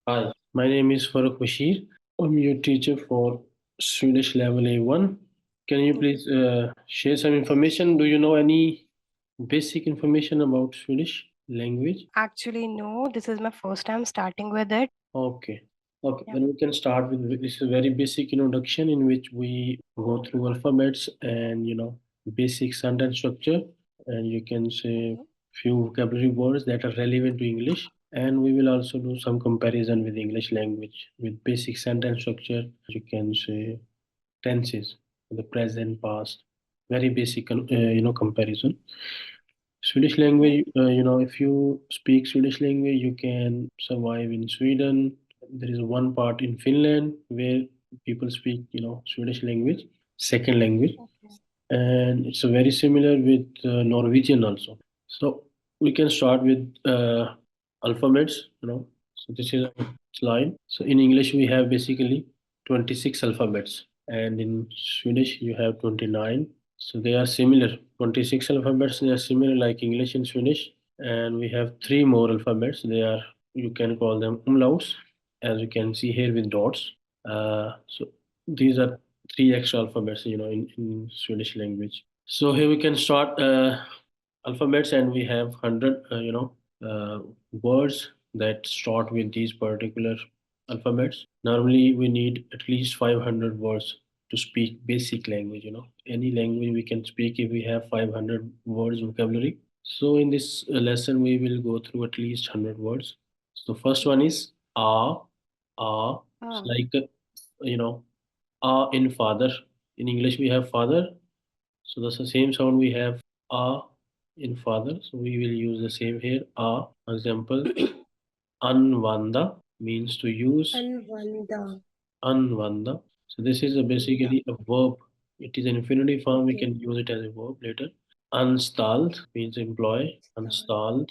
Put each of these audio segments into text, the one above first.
Hi, my name is Farooq Bashir. I'm your teacher for Swedish level A1. Can you please share some information? Do you know any basic information about Swedish language? Actually, no, this is my first time starting with it. Okay. Okay, Yeah. then we can start with this is a very basic introduction in which we go through alphabets and basic sentence structure, and you can say Okay. few vocabulary words that are relevant to English, and we will also do some comparison with English language with basic sentence structure. You can say tenses, the present, past, very basic comparison. Swedish Okay. language, if you speak Swedish language, you can survive in Sweden. There is one part in Finland where people speak, Swedish language, second language, Okay. and it's very similar with Norwegian also. So we can start with alphabets, So this is a slide. So in English we have basically 26 alphabets, and in Swedish you have 29. So they are similar. 26 alphabets, they are similar like English and Swedish. And we have three more alphabets. They are, you can call them umlauts, as you can see here with dots. So these are three extra alphabets, in Swedish language. So here we can start alphabets, and we have 100, words that start with these particular alphabets. Normally, we need at least 500 words to speak basic language. Any language we can speak if we have 500 words vocabulary. So in this lesson, we will go through at least 100 words. So first one is a, a. It's Ah, like you know, a in father. In English, we have father. So that's the same sound we have a in father. So we will use the same here. A. Example, anvanda means to use. Anvanda. Anvanda. So this is Vanda. basically a verb. It is an infinitive form. We Okay. can use it as a verb later. Anstalt means employ. Star. Anstalt.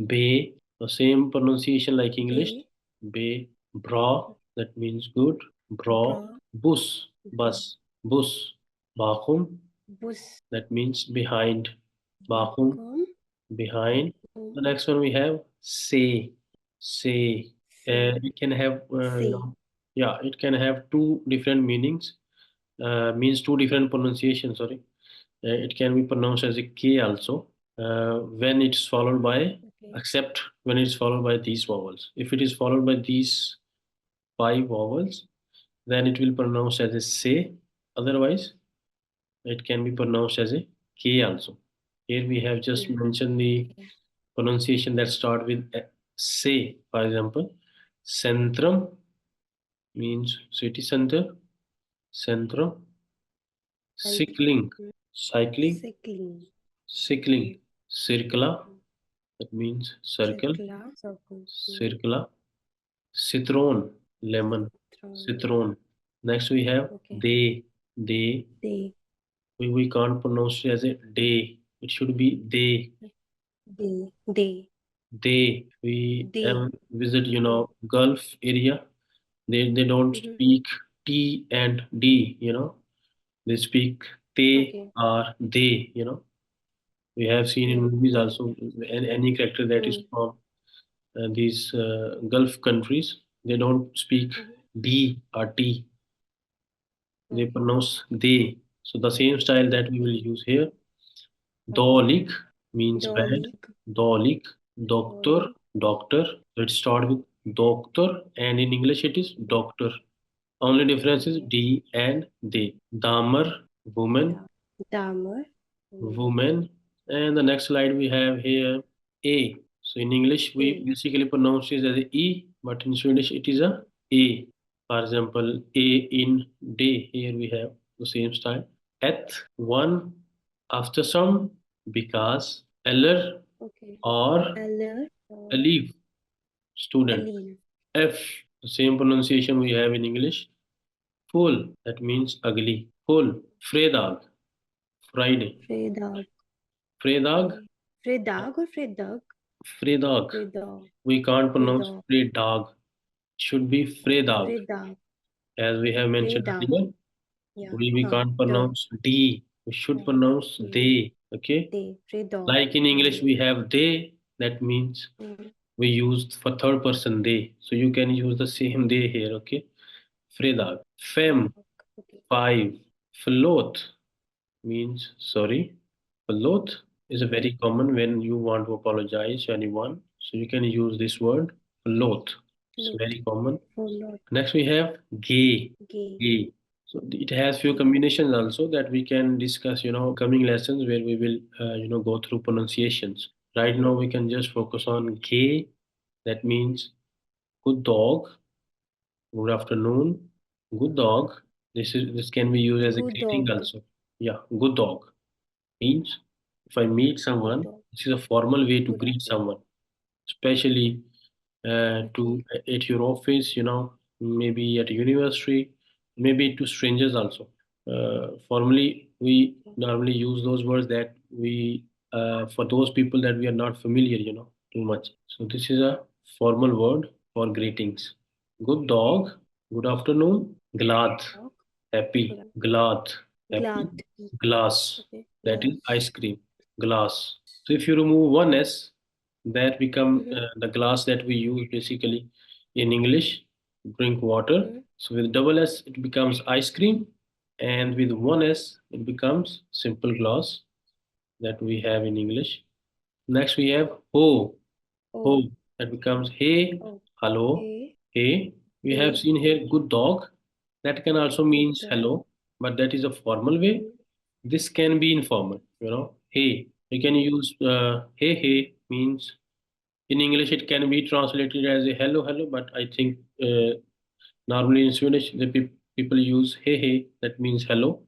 Be, the same pronunciation like English. Bay. Be. Bra, that means good. Bra. Bra. Bus. Bra. Bus. Bus. Bakum, Bus. that means behind. Bakum, Bakum. behind. The Um. next one we have say. Say. Say. It can have, Say. yeah, it can have two different meanings. Means two different pronunciations. Sorry, it can be pronounced as a K also. When it's followed by, Okay. except when it's followed by these vowels. If it is followed by these five vowels, then it will pronounce as a say. Otherwise, it can be pronounced as a K also. Here we have just K. mentioned the Okay. pronunciation that start with a say. For example, centrum means city center. Centrum. Centrum. Cycling, cycling, Cycling. cycling. Circula, that means circle. Circular. Circle. Circula. Citron, lemon. Citron. Citron. Next we have Okay. they. They. Day. We can't pronounce it as a day. It should be they. Day. Day. They. We Day. visit, Okay. Gulf area. They don't Mm-hmm. speak T and D. They speak they Okay. or they. We have seen in Mm. movies Mm. also any character that is Mm. from these Gulf countries, they don't speak Mm-hmm. D or T. They Okay. pronounce they. So the same style that we will Day. use here. Okay. Dolik means bed. Dolly. Dolik, doctor, Dolly. doctor. Let's start with doctor, and in English it is doctor. Only difference is Okay. D and they. Damer, woman, Da. Damar. Woman. woman. And the next slide we have here A. So in English we A. basically pronounce it as a E, but in Swedish it is a A. For example, A in day. Here we have the same style. At one, after some, because, eller, Okay. or Alert or a leave, student. leave. F, the same pronunciation we have in English. Full, that means ugly. Full. Fredag, Friday. Fredag. Fredag, Okay. Fredag or Fredag? Fredag. Fredag. We can't pronounce Fredag. Fredag. Should be Fredag, Fredag. as we have mentioned Fredag. earlier. Yeah. We Huh. can't The. pronounce D. We should Right. pronounce Mm. they. Okay. They. Fredag. Like in English, Mm. we have they. That means Mm. we used for third person they. So you can use the same they here, okay? Fredag. Fem, Okay. 5. Förlåt means sorry. Förlåt is a very common when you want to apologize to anyone. So you can use this word, förlåt. It's Float. very common. Float. Next we have gay. Gay. Gay. So it has few combinations also that we can discuss, coming lessons where we will, go through pronunciations. Right now we can just focus on gay. That means good dog, good afternoon, good dog. This can be used as a Good greeting dog. also. Yeah, good dog means if I meet Good someone, dog. this is a formal way to Good greet afternoon. someone, especially to Okay. at your office, maybe at a university, maybe to strangers also. Formally, we normally use those words that we for those people that we are not familiar, too much. So this is a formal word for greetings. Good dog, good afternoon, glad, Dog. happy, Glad. glad, happy, Glad. glass, Okay. that is Glass. ice cream, glass. So if you remove one s, that become the glass that we use basically in English, drink water. So with double s it becomes ice cream, and with one s it becomes simple glass that we have in English. Next we have ho, ho, Oh. that becomes hey, Oh. hello, Hey. hey. We have Hey. seen here good dog, that can also Good means dog. hello, but that is a formal way. This can be informal, hey. You can use hey, hey means in English it can be translated as a hello, hello, but I think normally in Swedish the people use hey, hey, that means hello.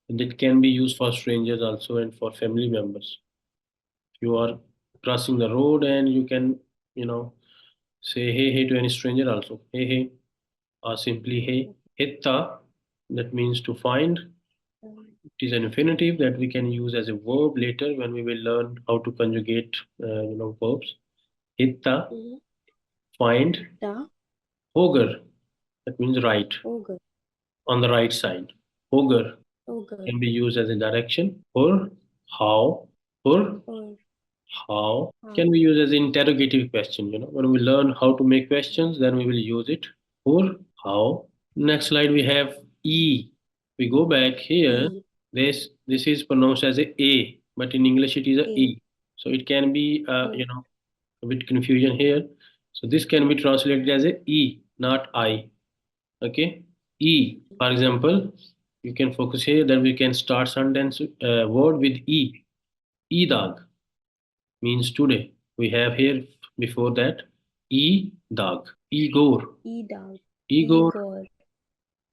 And it can be used for strangers also and for family members. If you are crossing the road and you can, you know, say hey, hey to any stranger also. Hey, hey, or simply hey. Hitta, that means to find. It is an infinitive that we can use as a verb later when we will learn how to conjugate, verbs. Hitta, find. Da. Hogar, that means right, Ogre. on the right side. Hogar Ogre. can be used as a direction. Or how, or Or how can how. be used as an interrogative question. When we learn how to make questions, then we will use it. Or how. Next slide we have E. We go back here. E. This is pronounced as a, but in English it is a A. E. So it can be Oh. a bit confusion here. So this can be translated as a E, not I. Okay, E. For example, you can focus here that we can start sentence word with E. E-dag means today. We have here before that E-dag. Igor. E dog. Igor Igor.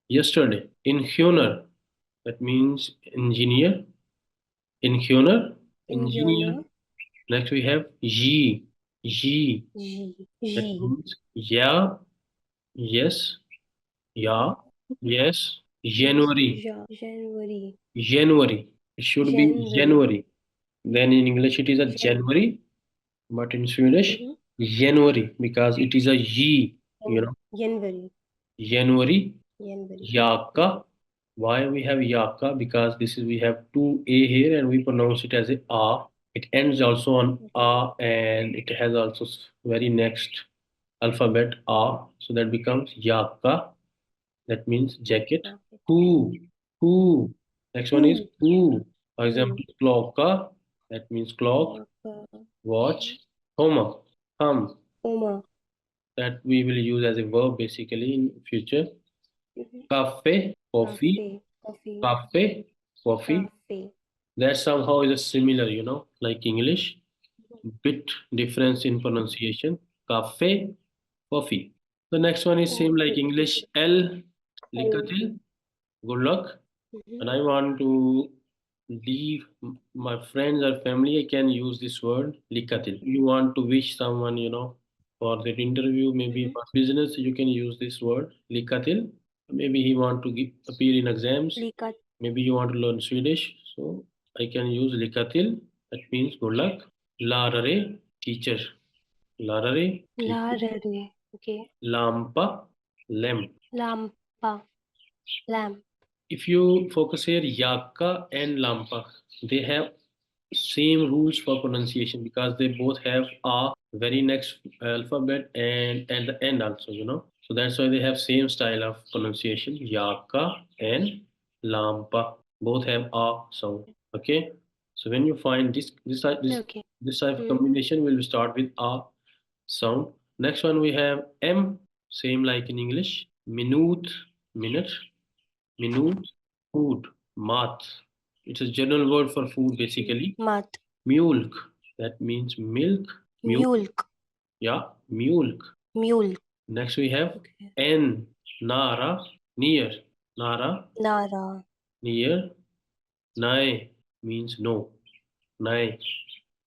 yesterday. Inhuner, that means engineer. Inhuner, engineer. Ingenieur. Next we have G. G, G. that G. means yeah, yes, yeah, yes. Yes. January. Ja. January. January. It should be January. January. Then in English it is a Jan. January, but in Swedish January because it is a J, January. January. January. Yaka. Why we have Yaka? Because this is we have two A here and we pronounce it as a A. It ends also on A and it has also very next alphabet A. So that becomes Yaka. That means jacket. Who? Who? Next one is Who? who. For Who? example, clocka. That means clock. Watch. Homa. Hum. Oma. That we will use as a verb basically in future. Cafe. Coffee. Cafe. Coffee. Cafe. Coffee. Cafe. That somehow is a similar, like English. Bit difference in pronunciation. Cafe. Coffee. The next one is same like Coffee. English. L. L. Likatil. Good luck. When I want to leave my friends or family, I can use this word likatil. You want to wish someone, for their interview, maybe for business, you can use this word likatil. Maybe he want to appear in exams. Likat. Maybe you want to learn Swedish, so I can use likatil. That means good luck. Larare, teacher. Larare, teacher. Larare. Okay. Lampa, lamp. Lampa. Lamp. If you focus here, Yaka and Lampa, they have same rules for pronunciation because they both have a very next alphabet and at the end also, So that's why they have same style of pronunciation. Yaka and Lampa both have a sound. Okay. So when you find Okay. this type of combination, we'll start with a sound. Next one we have M, same like in English. Minute, minute, minute, food, math. It's a general word for food basically. Math. Mulk, that means milk. Mulk. Yeah, mulk. Mulk. Next we have Okay. N, Nara, near. Nara, Nara. near. Nai means no. Nai.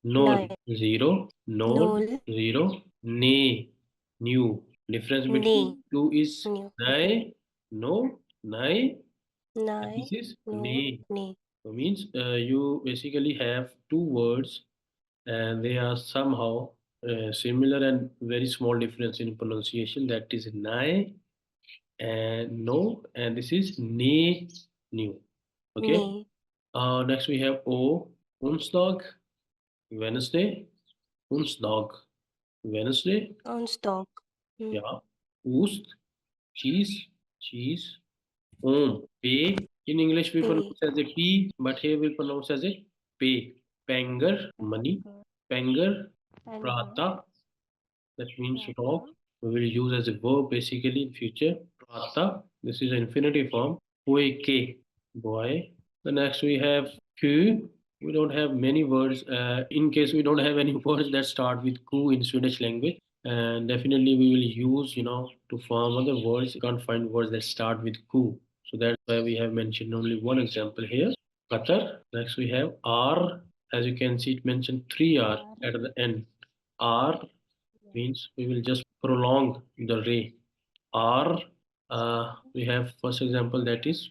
Nol, Nine. zero. Nol, Null. zero. Ne, new. Difference Ne. between two is New. nai, no, nai, and Nine. this is No. ne. Ne. So means you basically have two words and they are somehow similar and very small difference in pronunciation. That is nai and no, and this is ne, new. Okay. Ne. Next we have O, onsdag, Wednesday, onsdag, Wednesday. On stock. Yeah. Oost, cheese, cheese. Om, pay. In English we Pay. pronounce as a P, but here we pronounce as a pay. Panger, money. Panger, And prata, that means rock. We will use as a verb basically in future. Prata, this is an infinitive form. Poike, boy. The next we have ku. We don't have many words. In case we don't have any words that start with ku in Swedish language, and definitely we will use, to form other words. You can't find words that start with ku. So that's why we have mentioned only one example here. Qatar. Next we have R. As you can see, it mentioned three R at the end. R means we will just prolong the ray. R, we have first example that is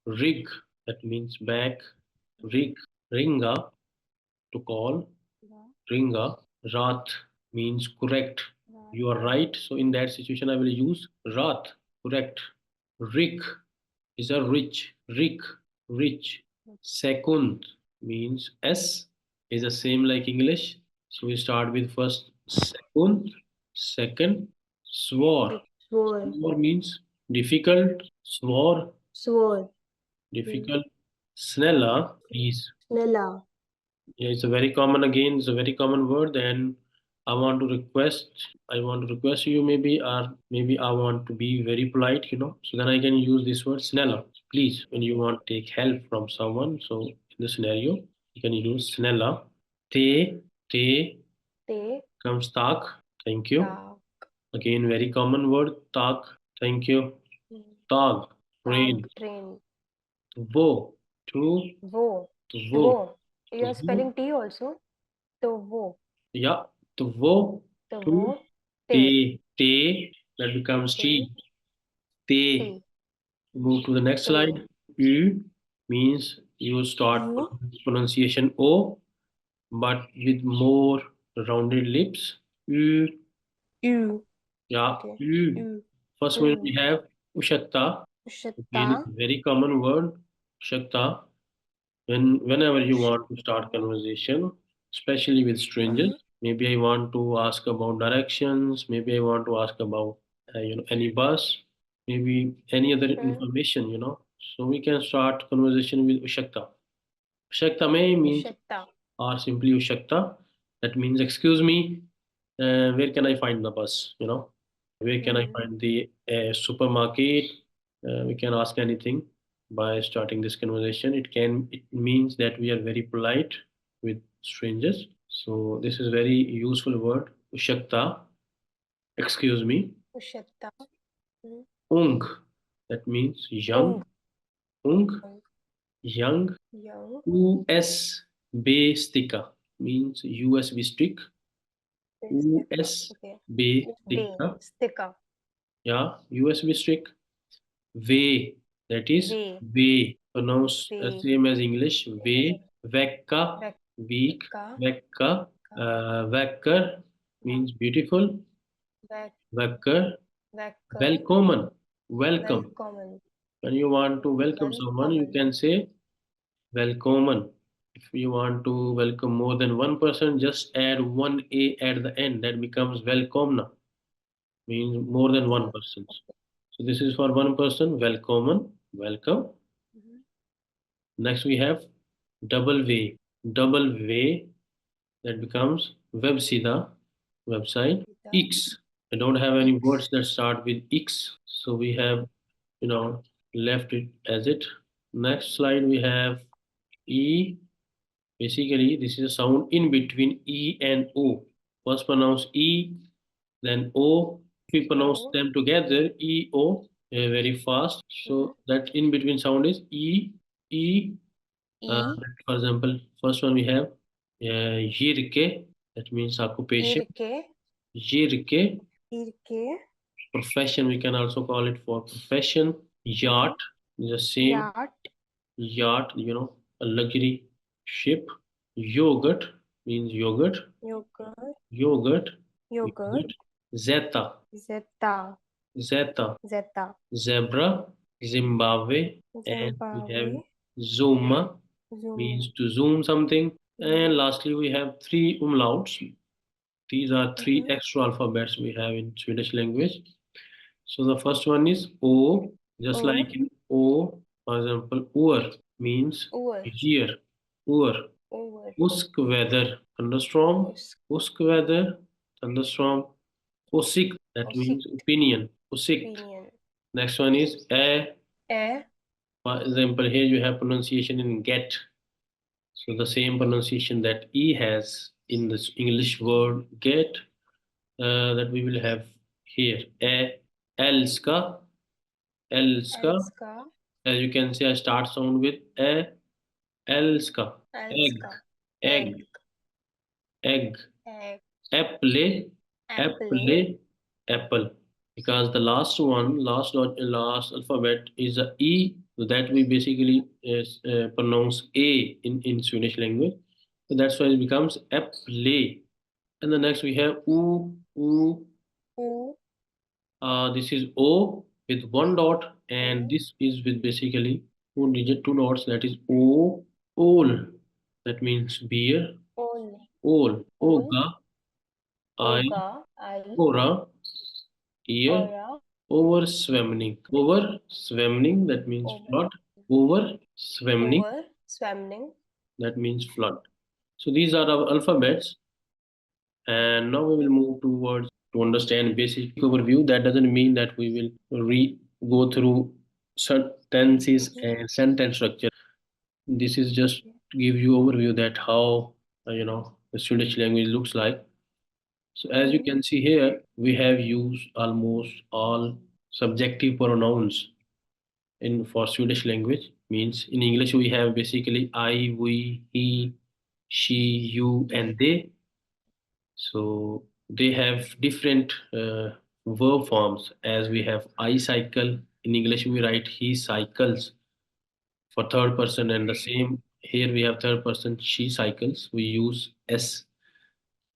rig, that means back, rig, ringa, to call, ringa, rat means correct. You are right. So in that situation, I will use rat, correct. Rik is a rich, rik, rich. Second means S is the same like English. So we start with first second, second, swore. swore. Swore means difficult, swore, Sword. difficult. Snella is, Snella. yeah, it's a very common again, it's a very common word, and I want to request you maybe, or maybe I want to be very polite, so then I can use this word snella. Please, when you want to take help from someone, so in the scenario, you can use snella. Te Te. comes tak. Thank you. Ta. Again, very common word, tak. Thank you. Tag, train. Train. Wo, to, Wo. wo. Wo. You are spelling T also. To wo. Yeah, to wo, To to, wo. te, that becomes Te. T. Te. T. Move to the next Te. slide. U means you start U. pronunciation O, but with more rounded lips. U, U. yeah, Okay. U. U. First one we have Ushakta. Again, Ushata. it's a very common word. Ushakta. Whenever you want to start conversation, especially with strangers, maybe I want to ask about directions, maybe I want to ask about any bus, maybe any other information, so we can start conversation with ushakta. Ushakta may means Ushata. or simply ushakta, that means excuse me, where can I find the bus, where can I find the supermarket. We can ask anything by starting this conversation. It means that we are very polite with strangers. So this is very useful word. Ushakta, excuse me. Ushata. Ung, that means young. Ung, young. Young. USB sticka means USB stick. USB sticka. Sticker. Yeah, USB stick. Way, that is way, pronounced same as English. Way, vekka, week, vekka, vekkar means beautiful. Vekkar, welcome, welcome. When you want to welcome someone, you can say welcome. If you want to welcome more than one person, just add one A at the end. That becomes welkomna, means more than one person. So this is for one person, welkomen, welcome. Mhm. Next we have double way. Double way, that becomes websida, website. Sita. X. I don't have any words X. that start with X. So we have, left it as it. Next slide we have E. Basically, this is a sound in between E and O. First pronounce E, then O. If we pronounce O. them together, E, O, very fast. Mhm. So that in between sound is E, E. Uh, E. for example, first one we have yirke, that means occupation. Irke. Yirke, Irke. profession, we can also call it for profession. Mhm. Yacht, the same. Yacht. Yacht, a luxury ship. Yogurt means yogurt. Yogurt. Yogurt, Yogurt. yogurt. Zeta, Zeta. zeta. Zeta. Zebra, Zimbabwe, and we Zimbabwe. have Zuma Zoom. means to zoom something. Mhm. And lastly, we have three umlauts. These are three Mhm. extra alphabets we have in Swedish language. So the first one is O, just O. like in O, for example, Ur means Over. year. Ur. Over. Usk weather, thunderstorm. Usk. Usk weather, thunderstorm. Usik, that Usik. means opinion. Usik. Opinion. Next one is A. A. For example, here you have pronunciation in get. So the same pronunciation that E has in this English word get, that we will have here. A. Elska. Elska. Elska. As you can see, I start sound with A. Elska. Egg. Elska. Egg. Egg. Egg. Egg. Apple. Apple. Apple. Apple. Because the last alphabet is a E, so that we basically pronounce A in Swedish language. So that's why it becomes apple. And the next we have oo, oo. O. This is O with one dot, and O. this is with basically two dots. That is O, ol. That means beer. Ol. Ol, Ol. oga, I, Oga. I. ora, ear. Ora. Overswimming. Overswimming, that means Over. flood. Overswimming, Over. Swimming. that means flood. So these are our alphabets. And now we will move towards to understand basic overview. That doesn't mean that we will go through sentences Mhm. and sentence structure. This is just to give you overview that how the Swedish language looks like. So as you Mhm. can see here, we have used almost all subjective pronouns in for Swedish language. Means in English we have basically I, we, he, she, you, and they. So they have different verb forms. As we have I cycle in English, we write he cycles for third person, and the same here we have third person she cycles. We use s.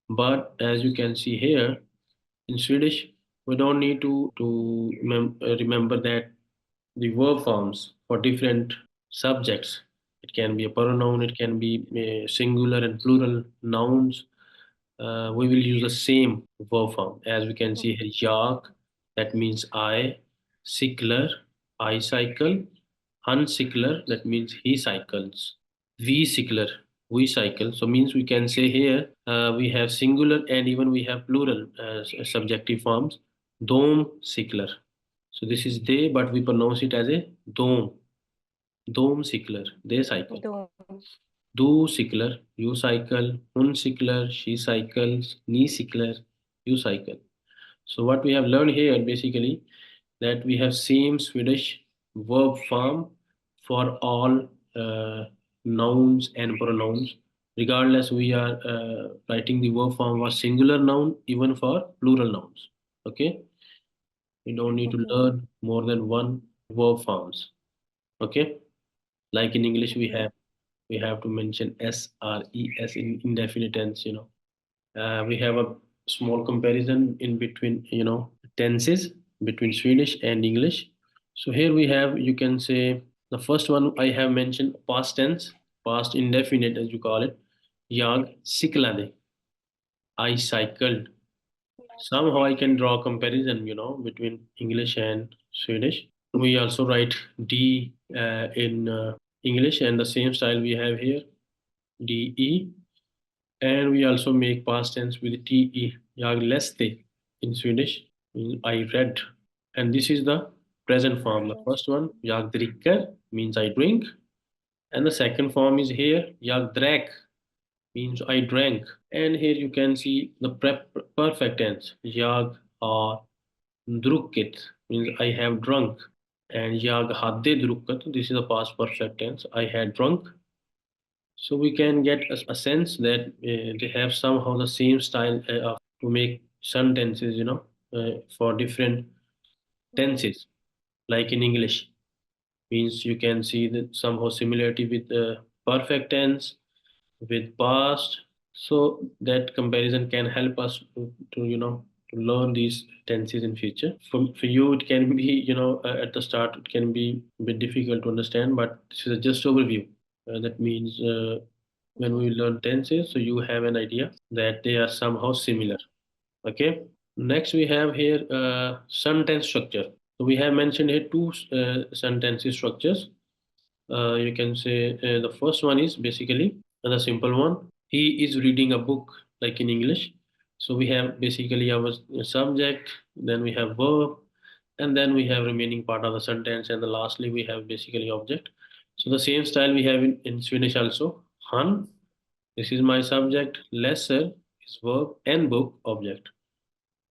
But as you can see here in Swedish, we don't need to remember that the verb forms for different subjects. It can be a pronoun, it can be singular and plural nouns. We will use the same verb form. As we can see here, jag, that means I, cykler, I cycle, han cykler, that means he cycles, we cykler, we cycle. So means we can say here we have singular and even we have plural subjective forms. Dom cykler. So this is they, but we pronounce it as a dom. Dom cykler, they cycle. Dome. Du cykler, you cycle. Hon cykler, she cycles. Ni cykler, you cycle. So what we have learned here basically that we have same Swedish verb form for all nouns and pronouns. Regardless, we are writing the verb form for singular noun, even for plural nouns. Okay, we don't need to Okay. learn more than one verb forms. Okay, like in English, Okay. we have to mention s r e s in indefinite tense. We have a small comparison in between tenses between Swedish and English. So here we have, you can say, the first one I have mentioned past tense. past indefinite as you call it. Jag cyklade. I cycled. Somehow I can draw a comparison, between English and Swedish. We also write D in English, and the same style we have here, DE. And we also make past tense with TE. Jag läste in Swedish, means I read. And this is the present form. The first one, jag dricker, means I drink. And the second form is here, jag drack, means I drank. And here you can see the perfect tense. Jag har druckit, means I have drunk. And jag hade druckit, this is the past perfect tense. I had drunk. So we can get a sense that they have somehow the same style of to make sentences, for different tenses, like in English. Means you can see that somehow similarity with the perfect tense, with past. So that comparison can help us to learn these tenses in future. For you, it can be, at the start, it can be a bit difficult to understand, but this is a just overview. That means when we learn tenses, so you have an idea that they are somehow similar. Okay. Next, we have here sentence structure. So we have mentioned here two sentence structures. You can say the first one is basically the simple one. He is reading a book, like in English. So we have basically our subject, then we have verb, and then we have remaining part of the sentence, and the lastly we have basically object. So the same style we have in Swedish also. Han, this is my subject. Lesser is verb and book object.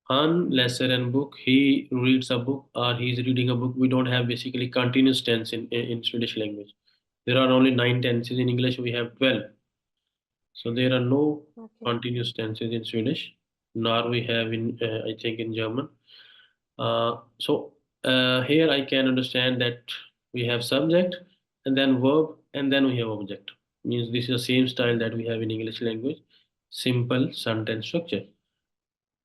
Han, lesser and book. He reads a book or he is reading a book. We don't have basically continuous tense in Swedish language. There are only 9 tenses. In English we have 12. So there are no continuous tenses in Swedish, nor we have in I think in German. So here I can understand that we have subject and then verb and then we have object. Means this is the same style that we have in English language, simple sentence structure.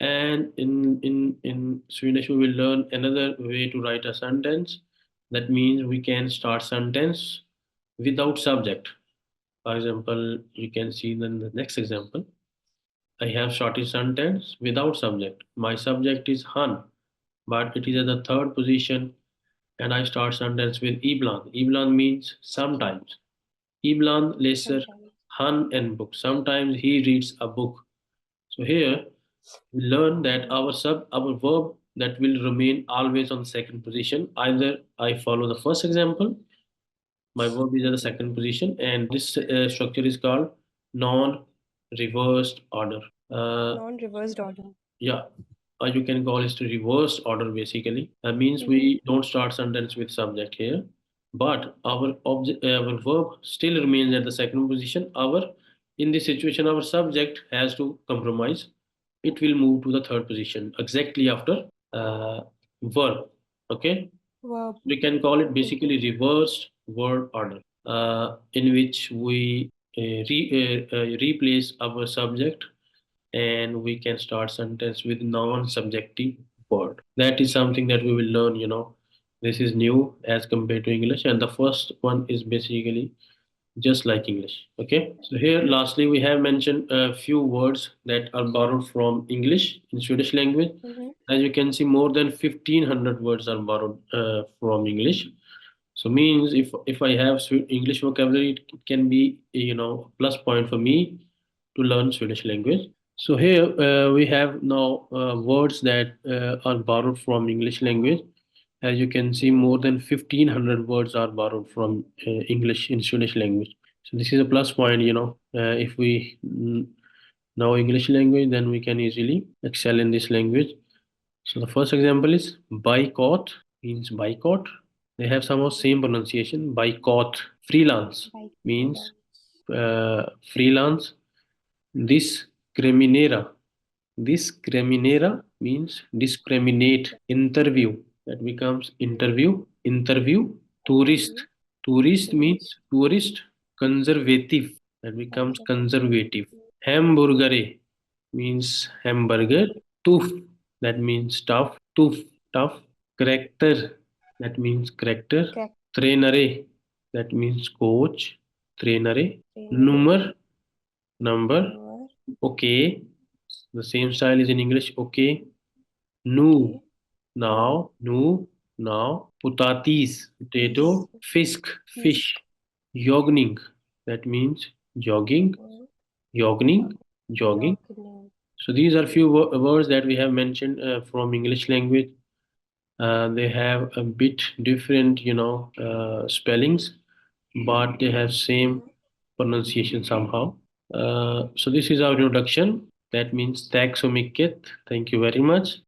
And in Swedish we will learn another way to write a sentence. That means we can start sentence without subject. For example, you can see then the next example. I have started sentence without subject. My subject is Han, but it is at the third position, and I start sentence with ibland. Ibland means sometimes. Ibland läser Han en book. Sometimes he reads a book. So here we learn that our verb that will remain always on the second position. Either I follow the first example, my verb is at the second position, and this structure is called non-reversed order. Non-reversed order. Yeah, you can call it reversed order basically. That means we don't start sentence with subject here, but our verb still remains at the second position. In this situation, our subject has to compromise. It will move to the third position exactly after verb. Okay, Verb. we can call it basically reversed word order, in which we replace our subject and we can start sentence with non-subjective word. That is something that we will learn. This is new as compared to English, and the first one is basically just like English. Okay, so here lastly we have mentioned a few words that are borrowed from English in Swedish language. As you can see, more than 1500 words are borrowed from English. So means if I have English vocabulary, it can be plus point for me to learn Swedish language. So here we have now words that are borrowed from English language. As you can see, more than 1500 words are borrowed from English in Swedish language. So this is a plus point, if we know English language, then we can easily excel in this language. So the first example is boycott, means boycott. They have somehow same pronunciation, boycott. Freelance means freelance. Discriminera. Discriminera means discriminate. Interview, that becomes interview. Interview. Tourist. Tourist means tourist. Conservative, that becomes conservative. Hamburgere means hamburger. Tooth, that means tough. Tooth, tough. Character, that means character. Trainere, that means coach. Trainare. Trainare. Number. Number. Number. Okay. The same style is in English. Okay. Nu. Okay. Now. Nu. Now. Putatis. Potato. Fisk. Fish. Yogning. That means jogging. Yogning. Jogging. Yogning. So these are few words that we have mentioned from English language. They have a bit different, spellings, but they have same pronunciation somehow. So this is our introduction. That means tack so mycket. Thank you very much.